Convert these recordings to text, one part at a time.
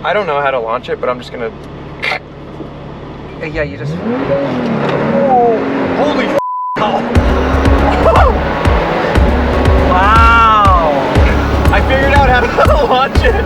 I don't know how to launch it, but I'm just gonna... Yeah, you just... Whoa! Holy f***! Wow! I figured out how to launch it!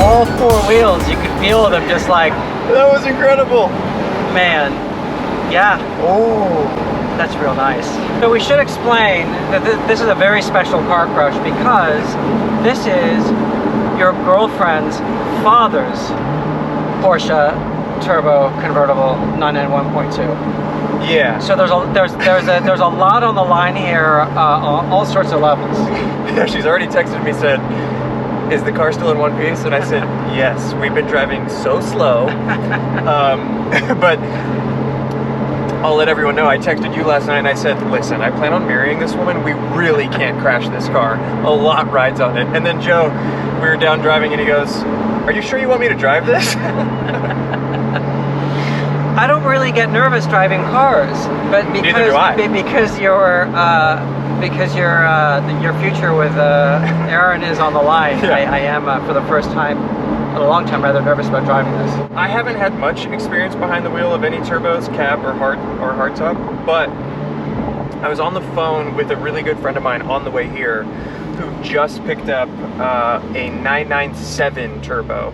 All four wheels, you could feel them just like... That was incredible! Man, yeah. Oh! That's real nice. So we should explain that this is a very special car crush because this is your girlfriend's father's Porsche turbo convertible 991.2. Yeah. So there's a lot on the line here, on all sorts of levels. She's already texted me, said, is the car still in one piece? And I said, yes, we've been driving so slow. But I'll let everyone know, I texted you last night and I said, listen, I plan on marrying this woman. We really can't crash this car. A lot rides on it. And then Joe, we were down driving and he goes, are you sure you want me to drive this? I don't really get nervous driving cars, but because your future with Aaron is on the line. Yeah. I am for the first time in a long time rather nervous about driving this. I haven't had much experience behind the wheel of any turbos, cab or hardtop, but I was on the phone with a really good friend of mine on the way here who just picked up a 997 turbo,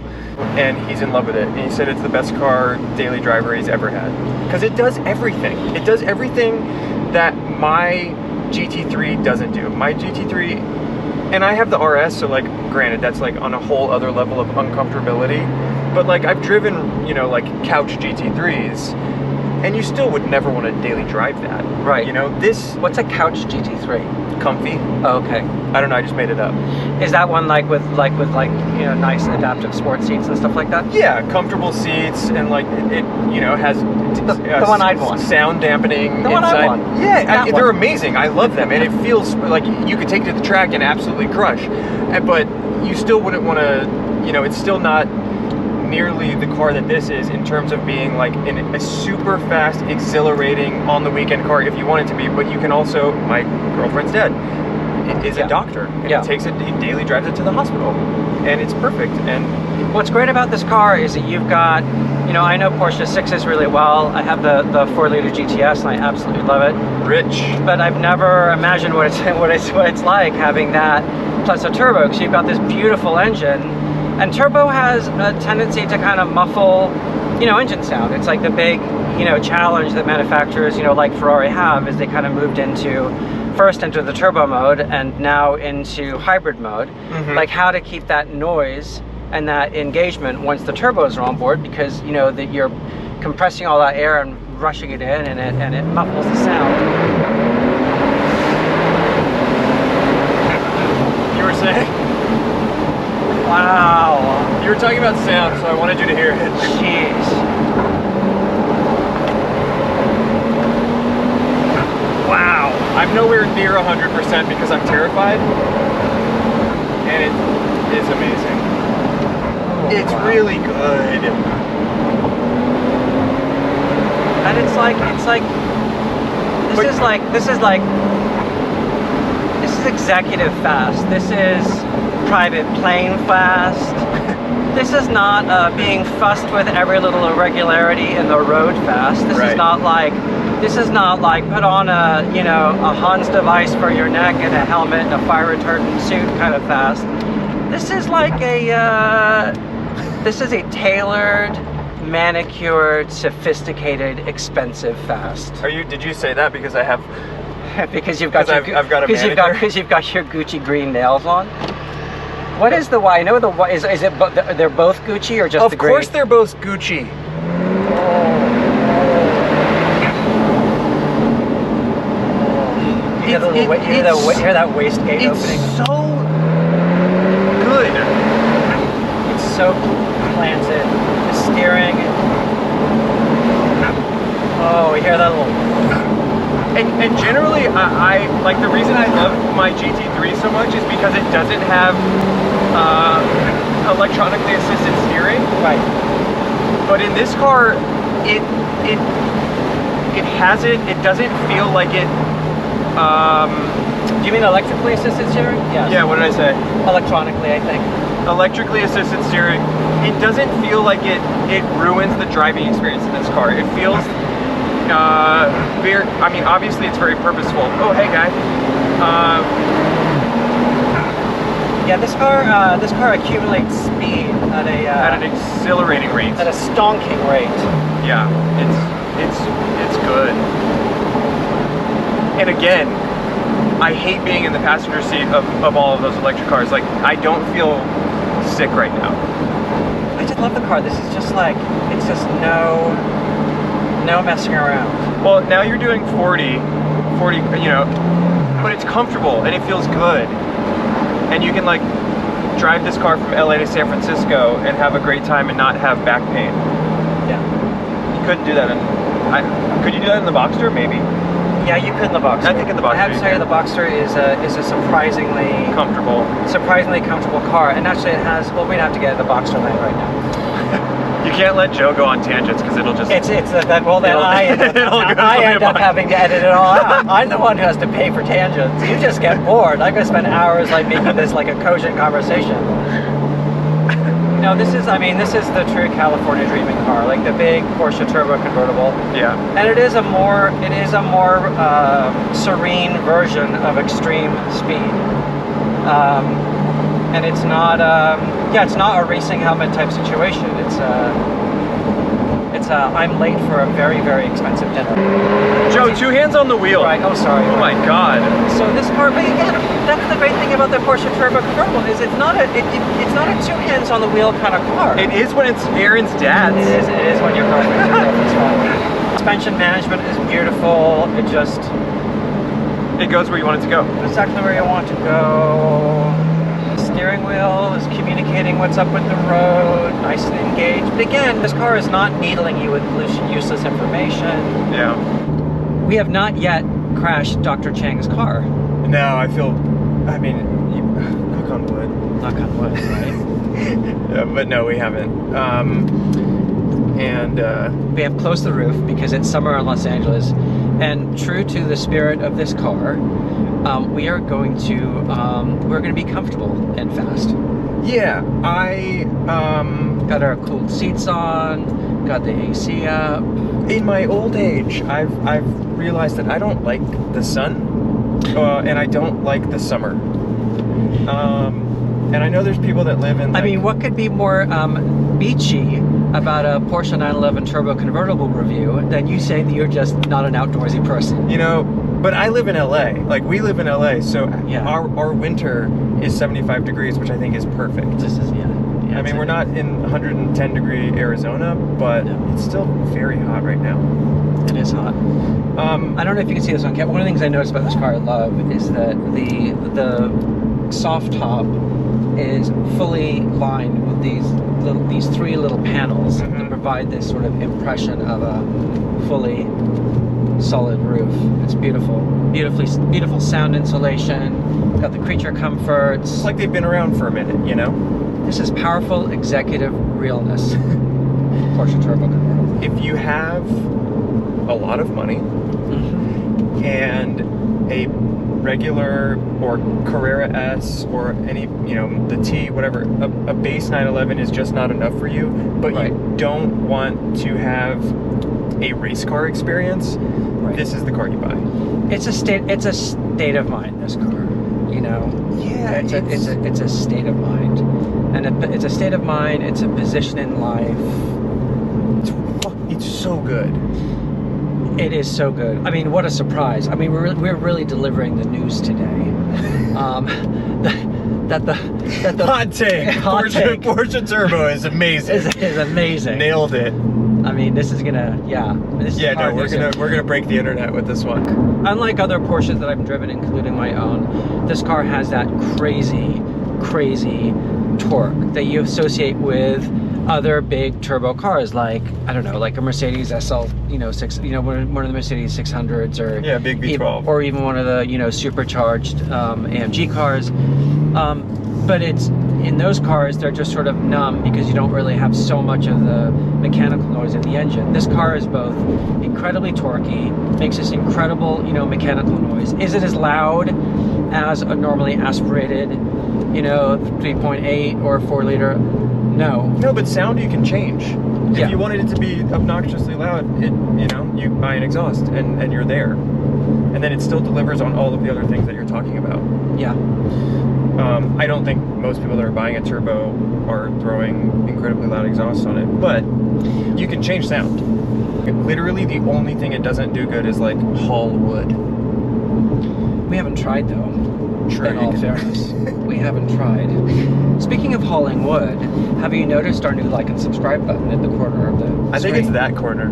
and he's in love with it. And he said it's the best car daily driver he's ever had because it does everything. It does everything that my GT3 doesn't do. My GT3, and I have the RS, so like granted that's like on a whole other level of uncomfortability, but like I've driven, you know, like couch GT3s and you still would never want to daily drive that. Right. You know, this... What's a couch GT3? Comfy. Oh, okay. I don't know, I just made it up. Is that one like with you know, nice adaptive sports seats and stuff like that? Yeah, comfortable seats, and like it you know, has the one I'd want. Sound dampening the inside. One I want. Yeah, they're amazing. I love them, and it feels like you could take it to the track and absolutely crush. But you still wouldn't want to, you know, it's still not nearly the car that this is in terms of being like a super fast, exhilarating on the weekend car if you want it to be. But you can also, my girlfriend's dad is a doctor, and he takes it, he daily drives it to the hospital, and it's perfect. And what's great about this car is that you've got, you know, I know Porsche 6s really well. I have the 4-liter GTS, and I absolutely love it. Rich. But I've never imagined what it's like having that plus a turbo, because you've got this beautiful engine. And turbo has a tendency to kind of muffle, you know, engine sound. It's like the big, you know, challenge that manufacturers, you know, like Ferrari have, is they kind of moved first into the turbo mode and now into hybrid mode. Mm-hmm. Like how to keep that noise and that engagement once the turbos are on board, because, you know, that you're compressing all that air and rushing it in, and it muffles the sound. You were saying? Wow. You were talking about sound, so I wanted you to hear it. Jeez. Wow. I'm nowhere near 100% because I'm terrified. And it is amazing. It's really good. And it's like this is executive fast. This is private plane fast. This is not being fussed with every little irregularity in the road fast. This is not like put on a, you know, a Hans device for your neck and a helmet and a fire retardant suit kind of fast. This is like this is a tailored, manicured, sophisticated, expensive fast. Did you say that because I have? Because you've got your Gucci green nails on. What is the Y? I know the Y is it? They're both Gucci or just Of the gray? course, they're both Gucci. You hear that wastegate opening? It's so good. It's so planted. The steering. Oh, we hear that little. And generally, I like the reason I love my GT3 so much is because it doesn't have electronically assisted steering. Right. But in this car, it has it. It doesn't feel like it. Do you mean electrically assisted steering? Yes. Yeah. What did I say? Electronically, I think. Electrically assisted steering. It doesn't feel like it ruins the driving experience in this car. It feels. Very, I mean, obviously it's very purposeful. Oh, hey, guy. Yeah, this car accumulates speed at at an exhilarating rate. at a stonking rate. Yeah, it's good. And again, I hate being in the passenger seat of all of those electric cars. Like, I don't feel sick right now. I just love the car. This is just like, it's just no messing around. Well, now you're doing 40, you know, but it's comfortable and it feels good. And you can like drive this car from LA to San Francisco and have a great time and not have back pain. Yeah. You couldn't do that could you do that in the Boxster? Maybe. Yeah, you could in the Boxster. I think in the Boxster I have to you tell you, can. the Boxster is a surprisingly comfortable car. And actually, it has. Well, we'd have to get in the Boxster land right now. You can't let Joe go on tangents because it'll just. It's that. Well, then I end up having to edit it all out. I'm the one who has to pay for tangents. You just get bored. I'm gonna spend hours like making this like a cogent conversation. No, this is the true California dreaming car, like the big Porsche turbo convertible. Yeah. And it is a more serene version of extreme speed. And it's not it's not a racing helmet type situation. It's I'm late for a very, very expensive dinner. Joe, two hands on the wheel. Right. Oh, sorry. Oh my God. So this car, but again, that's the great thing about the Porsche Turbo Convertible is it's not a two hands on the wheel kind of car. It is when it's Aaron's dad's. It is when your girlfriend's phone. Suspension management is beautiful. It goes where you want it to go. Exactly where you want to go. The steering wheel is communicating what's up with the road, nice and engaged. But again, this car is not needling you with useless information. Yeah. We have not yet crashed Dr. Chang's car. No, knock on wood. Knock on wood, right? Yeah, but no, we haven't. We have closed the roof because it's summer in Los Angeles, and true to the spirit of this car, we're going to be comfortable and fast. Yeah, I got our cooled seats on, got the AC up. in my old age, I've realized that I don't like the sun, and I don't like the summer. And I know there's people that live in. Like, I mean, what could be more beachy about a Porsche 911 Turbo Convertible review than you saying that you're just not an outdoorsy person? you know, but I live in LA. Like, we live in LA, so Yeah. our winter is 75 degrees, which I think is perfect. This is I mean, we're not in 110 degree Arizona, but No. it's still very hot right now. It is hot. I don't know if you can see this on camera. One of the things I noticed about this car I love is that the soft top is fully lined with these three little panels Mhm. that provide this sort of impression of a fully solid roof. It's beautiful. Beautiful sound insulation. Got the creature comforts. It's like they've been around for a minute, you know? This is powerful executive realness. Porsche Turbo Convertible. If you have a lot of money and a regular or Carrera S or any, the T, whatever, a base 911 is just not enough for you, but Right. you don't want to have a race car experience, Right. this is the car you buy. It's a state of mind, this car. Yeah, It's a state of mind, and it's a state of mind. It's a position in life. it's so good. It is so good. I mean, what a surprise! I mean, we're really delivering the news today. that the hot take. Hot take. Porsche turbo is amazing. is amazing. Nailed it. I mean, this is gonna, this is we're gonna break the internet with this one. Unlike other Porsches that I've driven, including my own, this car has that crazy torque that you associate with other big turbo cars, like, I don't know, like a Mercedes SL, one of the Mercedes 600s, or big V12, or even one of the supercharged AMG cars. But it's in those cars, they're just sort of numb because you don't really have so much of the mechanical noise in the engine. This car is both incredibly torquey, makes this incredible, mechanical noise. Is it as loud as a normally aspirated, 3.8 or 4 liter? No. No, but sound you can change. Yeah. If you wanted it to be obnoxiously loud, you buy an exhaust and you're there. And then it still delivers on all of the other things that you're talking about. Yeah. I don't think most people that are buying a turbo are throwing incredibly loud exhausts on it, but you can change sound. Literally the only thing it doesn't do good is like haul wood. We haven't tried though. True, in all fairness. We haven't tried. Speaking of hauling wood, have you noticed our new like and subscribe button in the corner of the I think it's that corner.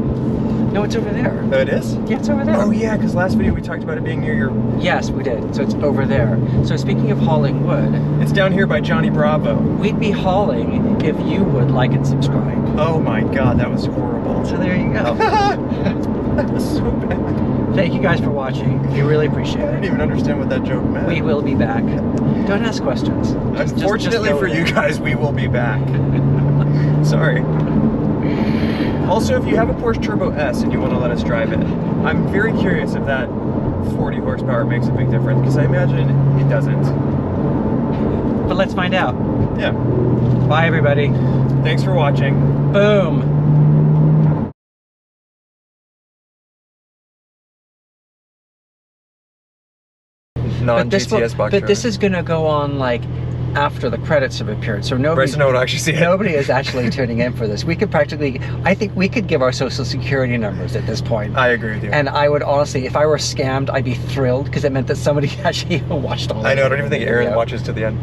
No, it's over there. Oh, it is? Yeah, it's over there. Oh yeah, because last video we talked about it being near your... Yes, we did. So it's over there. So speaking of hauling wood... It's down here by Johnny Bravo. We'd be hauling if you would like and subscribe. Oh my god, that was horrible. So there you go. That was so bad. Thank you guys for watching. We really appreciate I it. didn't even understand what that joke meant. We will be back. Don't ask questions. Unfortunately for you guys, we will be back. Sorry. Also, if you have a Porsche Turbo S and you want to let us drive it, I'm very curious if that 40 horsepower makes a big difference, because I imagine it doesn't. But let's find out. Yeah. Bye, everybody. Thanks for watching. Boom. Non-GTS box. But this is gonna go on like after the credits have appeared, so nobody will actually see it. Nobody is actually tuning in for this. We could practically, I think we could give our social security numbers at this point. I agree with you. And I would honestly, if I were scammed, I'd be thrilled because it meant that somebody actually watched all of it. I know. I don't even think Aaron watches to the end.